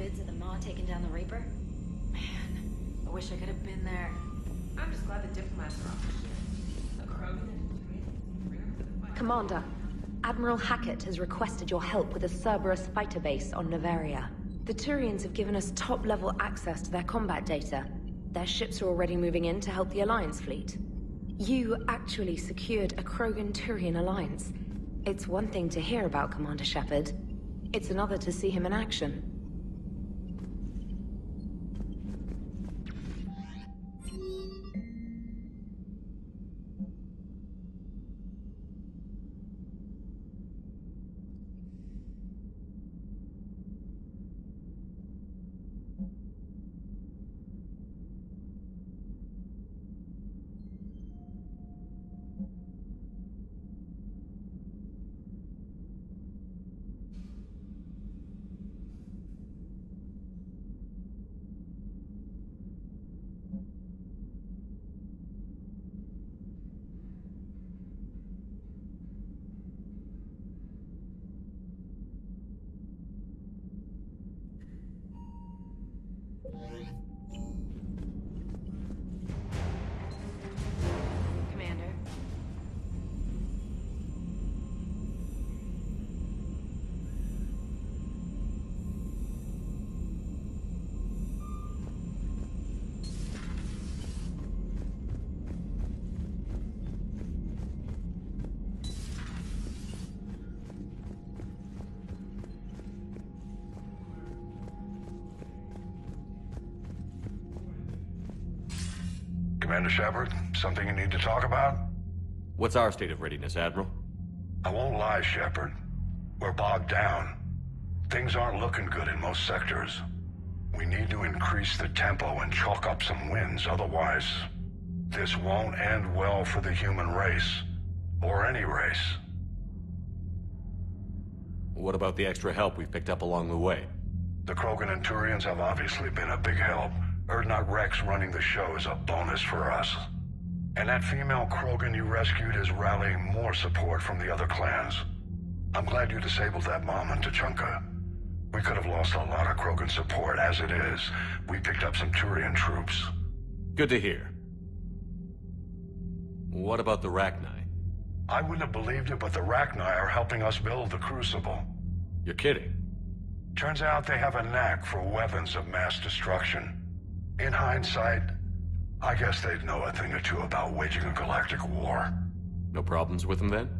vids of the Maw taking down the Reaper? Man, I wish I could have been there. I'm just glad the diplomats are off the ship. A Krogan and Commander, Admiral Hackett has requested your help with a Cerberus fighter base on Noveria. The Turians have given us top-level access to their combat data. Their ships are already moving in to help the Alliance fleet. You actually secured a Krogan-Turian alliance. It's one thing to hear about Commander Shepard. It's another to see him in action. Commander. Commander Shepard, something you need to talk about? What's our state of readiness, Admiral? I won't lie, Shepard. We're bogged down. Things aren't looking good in most sectors. We need to increase the tempo and chalk up some wins, otherwise this won't end well for the human race. Or any race. What about the extra help we've picked up along the way? The Krogan and Turians have obviously been a big help. Urdnot Rex running the show is a bonus for us. And that female Krogan you rescued is rallying more support from the other clans. I'm glad you disabled that bomb in Tuchanka. We could have lost a lot of Krogan support. As it is, we picked up some Turian troops. Good to hear. What about the Rachni? I wouldn't have believed it, but the Rachni are helping us build the Crucible. You're kidding. Turns out they have a knack for weapons of mass destruction. In hindsight, I guess they'd know a thing or two about waging a galactic war. No problems with them then?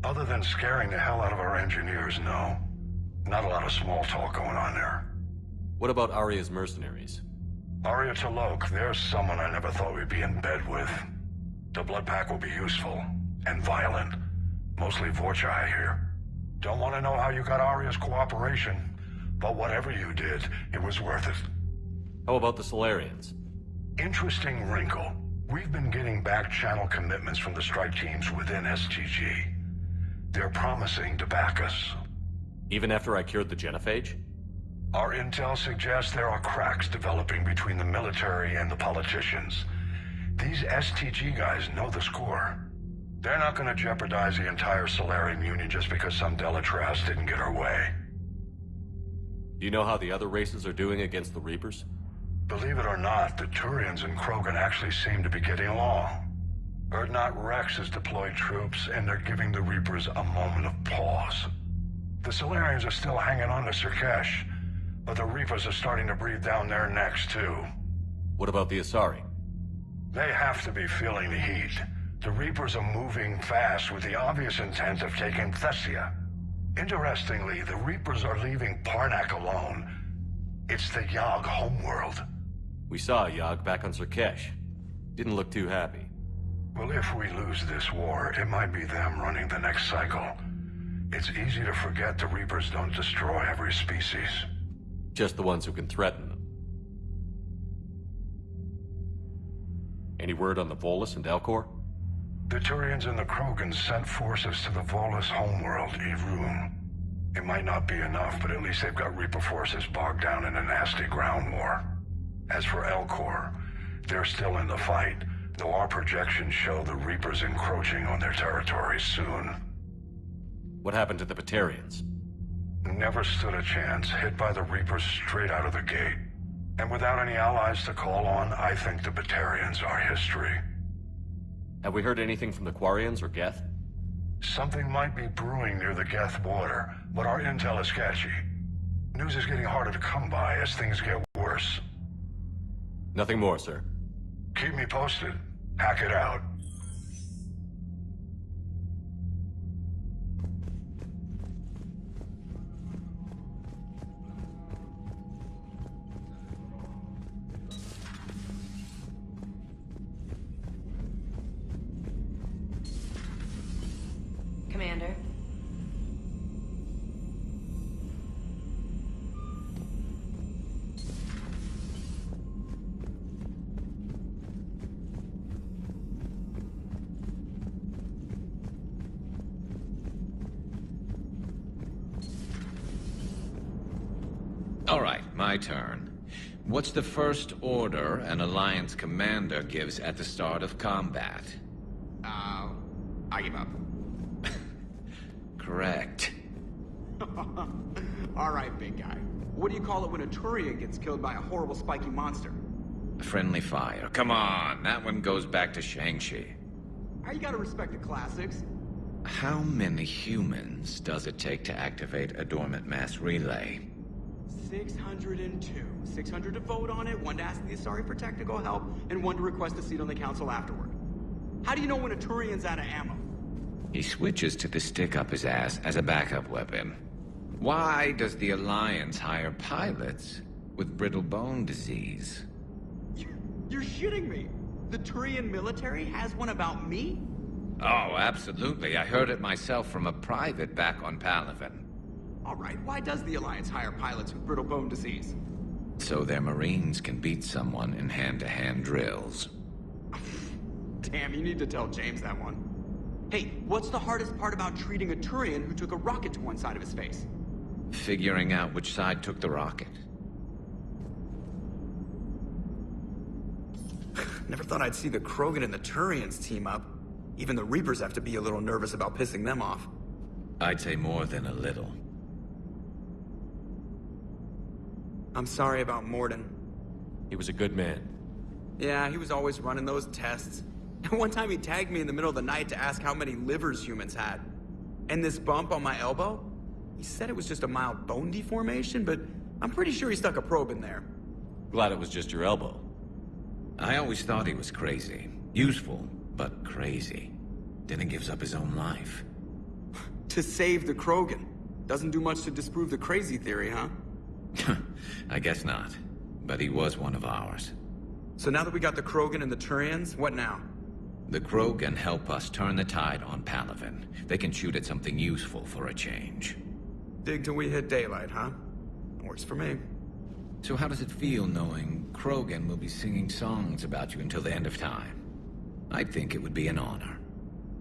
Other than scaring the hell out of our engineers, no. Not a lot of small talk going on there. What about Arya's mercenaries? Arya T'Loak, there's someone I never thought we'd be in bed with. The blood pack will be useful, and violent. Mostly Vorcha, I hear. Don't want to know how you got Arya's cooperation, but whatever you did, it was worth it. How about the Solarians? Interesting wrinkle. We've been getting back-channel commitments from the strike teams within STG. They're promising to back us. Even after I cured the genophage? Our intel suggests there are cracks developing between the military and the politicians. These STG guys know the score. They're not going to jeopardize the entire Solarian Union just because some Delatraz didn't get our way. Do you know how the other races are doing against the Reapers? Believe it or not, the Turians and Krogan actually seem to be getting along. Urdnot Rex has deployed troops, and they're giving the Reapers a moment of pause. The Solarians are still hanging on to Surkesh, but the Reapers are starting to breathe down their necks, too. What about the Asari? They have to be feeling the heat. The Reapers are moving fast with the obvious intent of taking Thessia. Interestingly, the Reapers are leaving Parnak alone. It's the Yogg homeworld. We saw Yogg back on Surkesh. Didn't look too happy. Well, if we lose this war, it might be them running the next cycle. It's easy to forget the Reapers don't destroy every species. Just the ones who can threaten them. Any word on the Volus and Elcor? The Turians and the Krogans sent forces to the Volus homeworld, Irun. It might not be enough, but at least they've got Reaper forces bogged down in a nasty ground war. As for Elcor, they're still in the fight, though our projections show the Reapers encroaching on their territory soon. What happened to the Batarians? Never stood a chance, hit by the Reapers straight out of the gate. And without any allies to call on, I think the Batarians are history. Have we heard anything from the Quarians or Geth? Something might be brewing near the Geth border, but our intel is sketchy. News is getting harder to come by as things get worse. Nothing more, sir. Keep me posted. Hack it out. Commander. All right, my turn. What's the first order an Alliance commander gives at the start of combat? I give up. Correct. All right, big guy. What do you call it when a Turian gets killed by a horrible spiky monster? Friendly fire. Come on, that one goes back to Shang-Chi. How you gotta respect the classics? How many humans does it take to activate a dormant mass relay? 602. 600 to vote on it, 1 to ask the Asari for technical help, and 1 to request a seat on the council afterward. How do you know when a Turian's out of ammo? He switches to the stick up his ass as a backup weapon. Why does the Alliance hire pilots with brittle bone disease? You're shitting me! The Turian military has one about me? Oh, absolutely. I heard it myself from a private back on Palaven. All right, why does the Alliance hire pilots with brittle bone disease? So their Marines can beat someone in hand-to-hand drills. Damn, you need to tell James that one. Hey, what's the hardest part about treating a Turian who took a rocket to one side of his face? Figuring out which side took the rocket. Never thought I'd see the Krogan and the Turians team up. Even the Reapers have to be a little nervous about pissing them off. I'd say more than a little. I'm sorry about Morden. He was a good man. Yeah, he was always running those tests. And one time he tagged me in the middle of the night to ask how many livers humans had. And this bump on my elbow? He said it was just a mild bone deformation, but I'm pretty sure he stuck a probe in there. Glad it was just your elbow. I always thought he was crazy. Useful, but crazy. Then he gives up his own life. To save the Krogan. Doesn't do much to disprove the crazy theory, huh? I guess not. But he was one of ours. So now that we got the Krogan and the Turians, what now? The Krogan help us turn the tide on Palaven. They can shoot at something useful for a change. Dig till we hit daylight, huh? Works for me. So how does it feel knowing Krogan will be singing songs about you until the end of time? I think it would be an honor.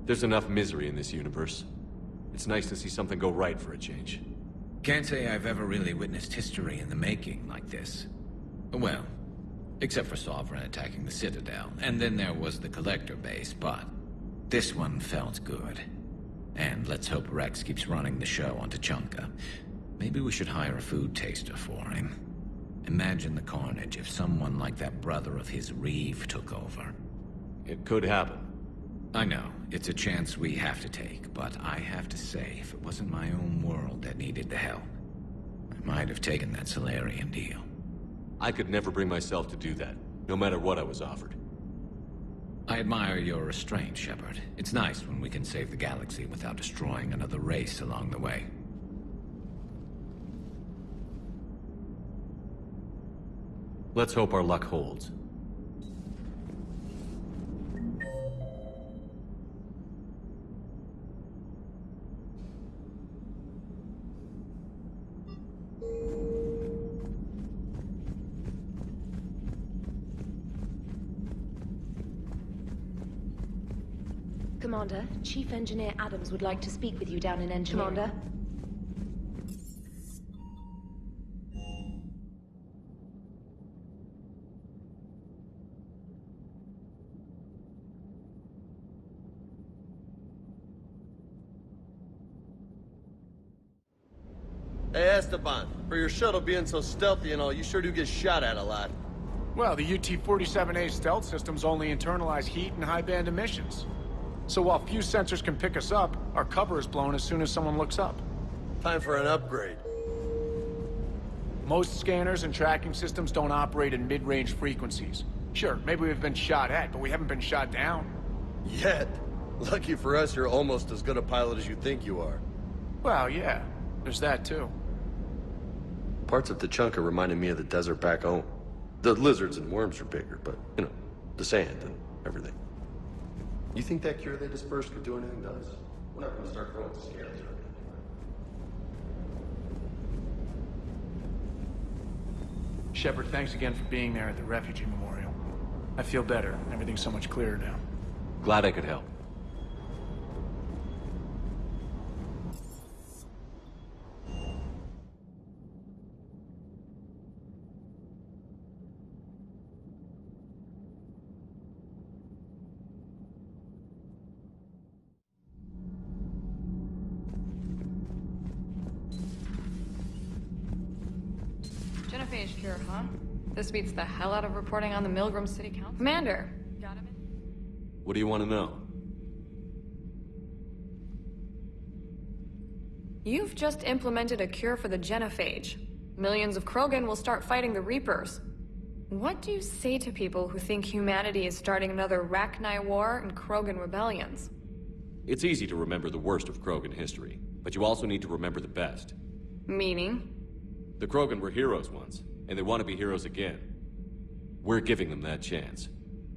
There's enough misery in this universe. It's nice to see something go right for a change. Can't say I've ever really witnessed history in the making like this. Well, except for Sovereign attacking the Citadel, and then there was the Collector base, but this one felt good. And let's hope Rex keeps running the show on Tuchanka. Maybe we should hire a food taster for him. Imagine the carnage if someone like that brother of his, Reeve, took over. It could happen. I know, it's a chance we have to take, but I have to say, if it wasn't my own world that needed the help, I might have taken that Solarian deal. I could never bring myself to do that, no matter what I was offered. I admire your restraint, Shepard. It's nice when we can save the galaxy without destroying another race along the way. Let's hope our luck holds. Commander, Chief Engineer Adams would like to speak with you down in engineering. Commander? Hey, Esteban, for your shuttle being so stealthy and all, you sure do get shot at a lot. Well, the UT-47A stealth systems only internalize heat and high-band emissions. So while few sensors can pick us up, our cover is blown as soon as someone looks up. Time for an upgrade. Most scanners and tracking systems don't operate in mid-range frequencies. Sure, maybe we've been shot at, but we haven't been shot down. Yet. Lucky for us, you're almost as good a pilot as you think you are. Well, yeah. There's that, too. Parts of Tachanka reminded me of the desert back home. The lizards and worms are bigger, but, you know, the sand and everything. You think that cure they dispersed could do anything to us? We're not gonna start growing scales or anything. Shepard, thanks again for being there at the refugee memorial. I feel better. Everything's so much clearer now. Glad I could help. Genophage cure, huh? This beats the hell out of reporting on the Milgram City Council. Commander! Got him in? What do you want to know? You've just implemented a cure for the genophage. Millions of Krogan will start fighting the Reapers. What do you say to people who think humanity is starting another Rachni War and Krogan rebellions? It's easy to remember the worst of Krogan history, but you also need to remember the best. Meaning? The Krogan were heroes once, and they want to be heroes again. We're giving them that chance.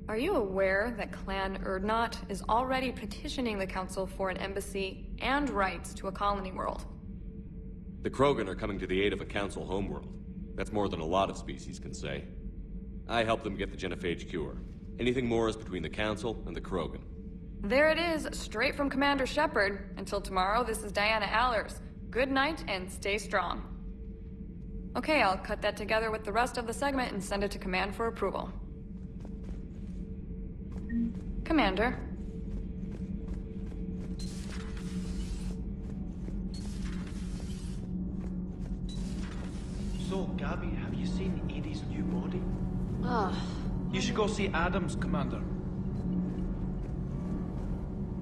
Are you aware that Clan Urdnot is already petitioning the Council for an embassy and rights to a colony world? The Krogan are coming to the aid of a Council homeworld. That's more than a lot of species can say. I helped them get the genophage cure. Anything more is between the Council and the Krogan. There it is, straight from Commander Shepard. Until tomorrow, this is Diana Allers. Good night and stay strong. Okay, I'll cut that together with the rest of the segment and send it to Command for approval. Commander. So, Gabby, have you seen Edie's new body? Ugh. You should go see Adams, Commander.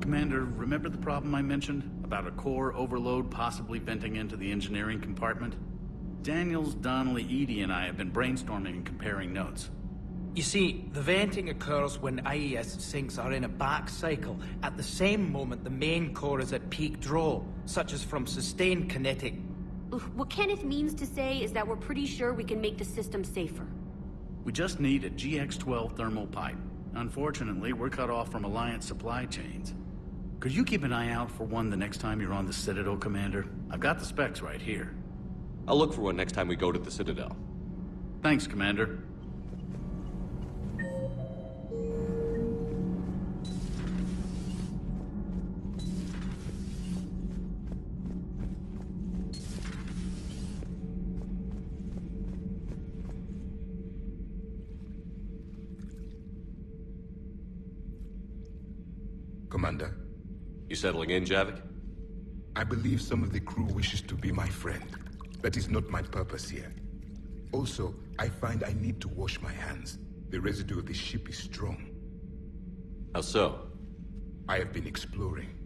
Commander, remember the problem I mentioned? About a core overload possibly venting into the engineering compartment? Daniels, Donnelly, Edie, and I have been brainstorming and comparing notes. You see, the venting occurs when IES sinks are in a back cycle. At the same moment, the main core is at peak draw, such as from sustained kinetic. What Kenneth means to say is that we're pretty sure we can make the system safer. We just need a GX-12 thermal pipe. Unfortunately, we're cut off from Alliance supply chains. Could you keep an eye out for one the next time you're on the Citadel, Commander? I've got the specs right here. I'll look for one next time we go to the Citadel. Thanks, Commander. Commander? You settling in, Javik? I believe some of the crew wishes to be my friend. That is not my purpose here. Also, I find I need to wash my hands. The residue of the ship is strong. How so? I have been exploring.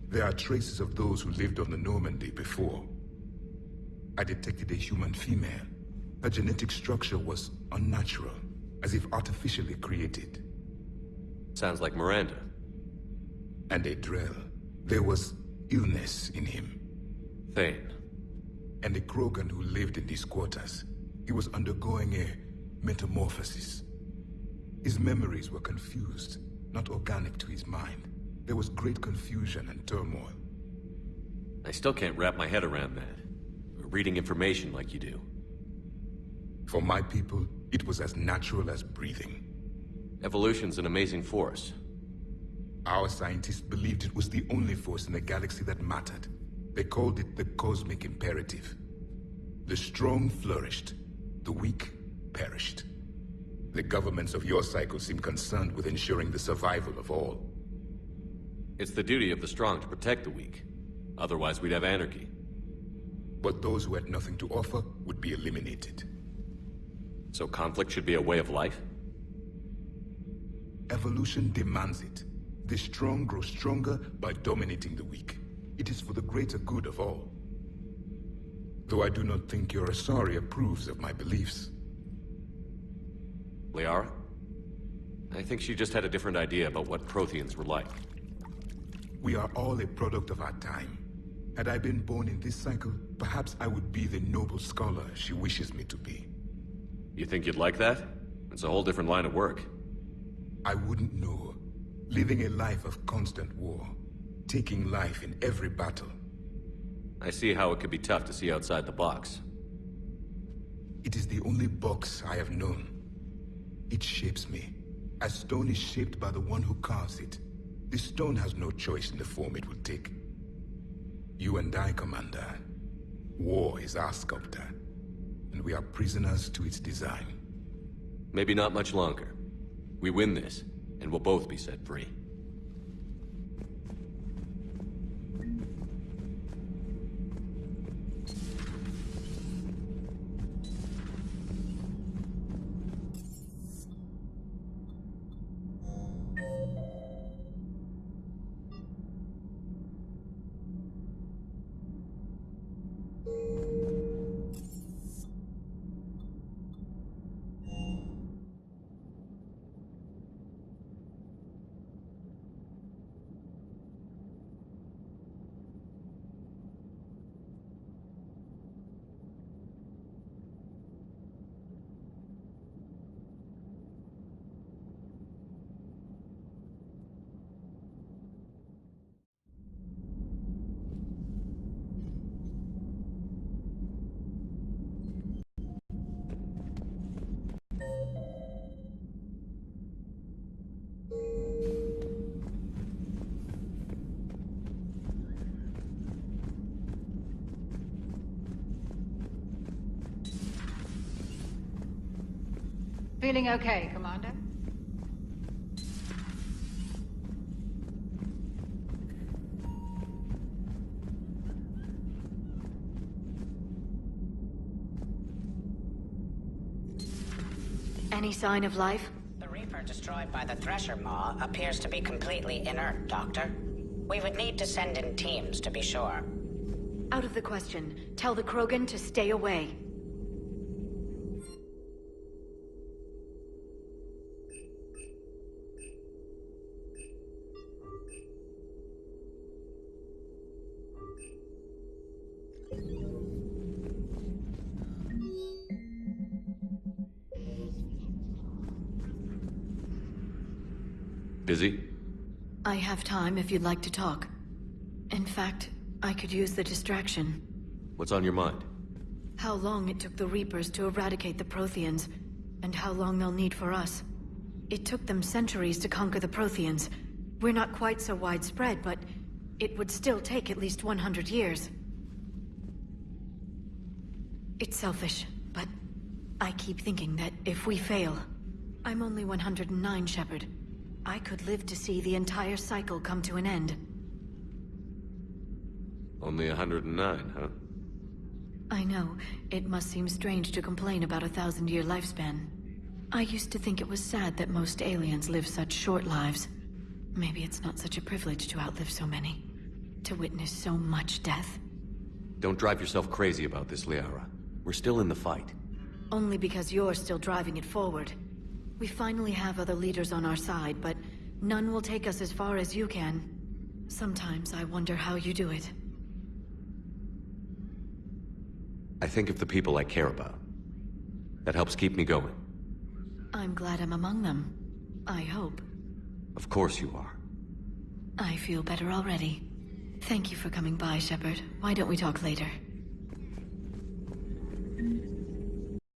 There are traces of those who lived on the Normandy before. I detected a human female. Her genetic structure was unnatural, as if artificially created. Sounds like Miranda. And a Drell. There was illness in him. Thane. And a Krogan who lived in these quarters. He was undergoing a metamorphosis. His memories were confused, not organic to his mind. There was great confusion and turmoil. I still can't wrap my head around that. Reading information like you do. For my people, it was as natural as breathing. Evolution's an amazing force. Our scientists believed it was the only force in the galaxy that mattered. They called it the cosmic imperative. The strong flourished, the weak perished. The governments of your cycle seem concerned with ensuring the survival of all. It's the duty of the strong to protect the weak. Otherwise, we'd have anarchy. but those who had nothing to offer would be eliminated. So conflict should be a way of life? Evolution demands it. The strong grow stronger by dominating the weak. It is for the greater good of all. Though I do not think your Asari approves of my beliefs. Liara? I think she just had a different idea about what Protheans were like. We are all a product of our time. Had I been born in this cycle, perhaps I would be the noble scholar she wishes me to be. You think you'd like that? It's a whole different line of work. I wouldn't know. Living a life of constant war. Taking life in every battle. I see how it could be tough to see outside the box. It is the only box I have known. It shapes me, as stone is shaped by the one who carves it. The stone has no choice in the form it will take. You and I, Commander. War is our sculptor, and we are prisoners to its design. Maybe not much longer. We win this, and we'll both be set free. Feeling okay, Commander? Any sign of life? The Reaper destroyed by the Thresher Maw appears to be completely inert, Doctor. We would need to send in teams to be sure. Out of the question. Tell the Krogan to stay away. Busy? I have time if you'd like to talk. In fact, I could use the distraction. What's on your mind? How long it took the Reapers to eradicate the Protheans, and how long they'll need for us. It took them centuries to conquer the Protheans. We're not quite so widespread, but it would still take at least 100 years. It's selfish, but I keep thinking that if we fail... I'm only 109, Shepard. I could live to see the entire cycle come to an end. Only 109, huh? I know. It must seem strange to complain about a 1,000-year lifespan. I used to think it was sad that most aliens live such short lives. Maybe it's not such a privilege to outlive so many. To witness so much death. Don't drive yourself crazy about this, Liara. We're still in the fight. Only because you're still driving it forward. We finally have other leaders on our side, but none will take us as far as you can. Sometimes I wonder how you do it. I think of the people I care about. That helps keep me going. I'm glad I'm among them. I hope. Of course you are. I feel better already. Thank you for coming by, Shepard. Why don't we talk later?